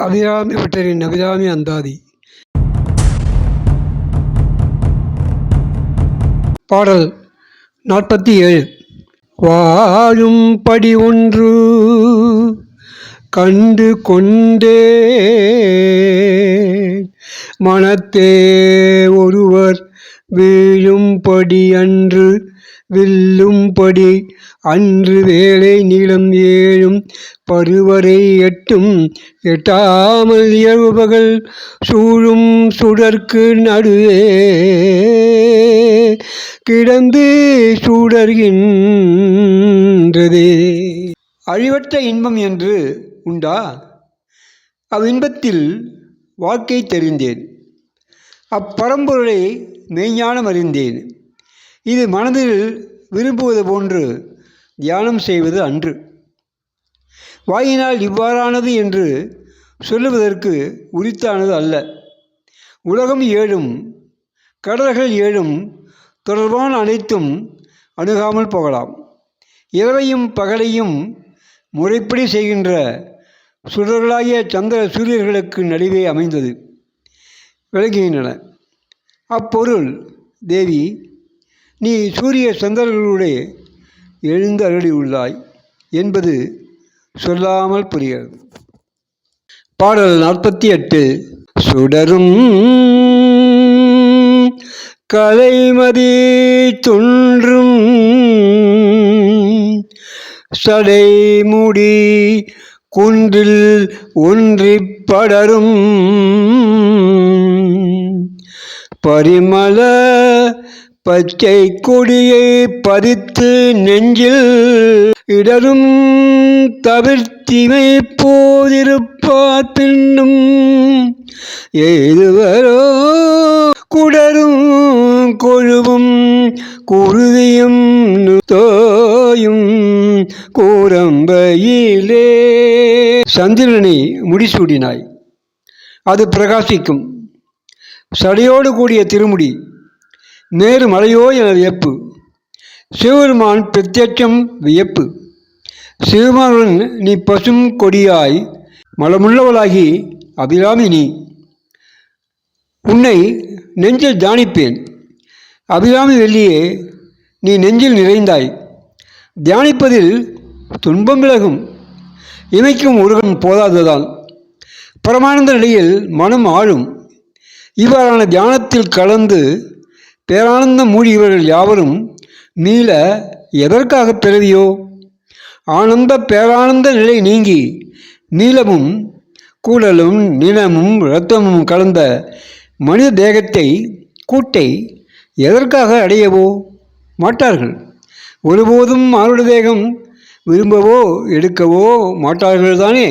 அபிராமி பட்டரின் அபிராமி அந்தாதி. பாடல் 47. வாழும் படி ஒன்று கண்டு கொண்டே மனத்தே ஒருவர் வீழும்படி அன்று வில்லும்படி அன்று வேலை நீளம் ஏழும் பருவரை எட்டும் எட்டாமல் இரவுபகல் சூழும் சுடர்க்கு நடுவே கிடந்து சூடர்கின்றதே. அழிவற்ற இன்பம் என்று உண்டா? அவ்வின்பத்தில் வாழ்க்கை தெரிந்தேன், அப்பரம்பொருளை மெய்ஞானம் அறிந்தேன். இது மனதில் விரும்புவது போன்று தியானம் செய்வது அன்று. வாயினால் இவ்வாறானது என்று சொல்லுவதற்கு உரித்தானது அல்ல. உலகம் ஏழும் கடல்கள் ஏழும் தொடர்பான அனைத்தும் அணுகாமல் போகலாம். இரவையும் பகலையும் முறைப்படி செய்கின்ற சுடர்களாகிய சந்திர சூரியர்களுக்கு நடுவே அமைந்தது விளங்குகின்றன. அப்பொருள் தேவி, நீ சூரிய சந்திரர்களுடைய எழுந்து அருளியுள்ளாய் என்பது சொல்லாமல் புரிகிறது. பாடல் 48. சுடரும் கலைமதி துன்றும் சடைமுடி குன்றில் ஒன்றிப் படரும் பரிமள பச்சை கொடியை பதித்து நெஞ்சில் இடரும் தவிர்த்திமை போதிருப்பார் பின்னும் எய்துவரோ குடரும் கொழுவும் குருதியும் தோயும் கூரம்பையிலே. சந்திரனை முடிசூடினாய், அது பிரகாசிக்கும். சடையோடு கூடிய திருமுடி நேரு மலையோ என வியப்பு. சிவபெருமான் பிரத்யட்சம் வியப்பு. சிவபெருமான் நீ பசும் கொடியாய் மலமுள்ளவளாகி அபிராமி நீ. உன்னை நெஞ்சில் தியானிப்பேன். அபிராமி வெள்ளியே, நீ நெஞ்சில் நிறைந்தாய். தியானிப்பதில் துன்பம் விலகும். இமைக்கும் உருகம் போதாததான் பரமானந்த நிலையில் மனம் ஆளும். இவ்வாறான தியானத்தில் கலந்து பேரானந்தம் மூடியவர்கள் யாவரும் மீள எதற்காக பிறவியோ? ஆனந்த பேரானந்த நிலை நீங்கி நீளமும் கூடலும் நிலமும் இரத்தமும் கலந்த மனித தேகத்தை கூட்டை எதற்காக அடையவோ மாட்டார்கள். ஒருபோதும் மானுட தேகம் விரும்பவோ எடுக்கவோ மாட்டார்கள் தானே.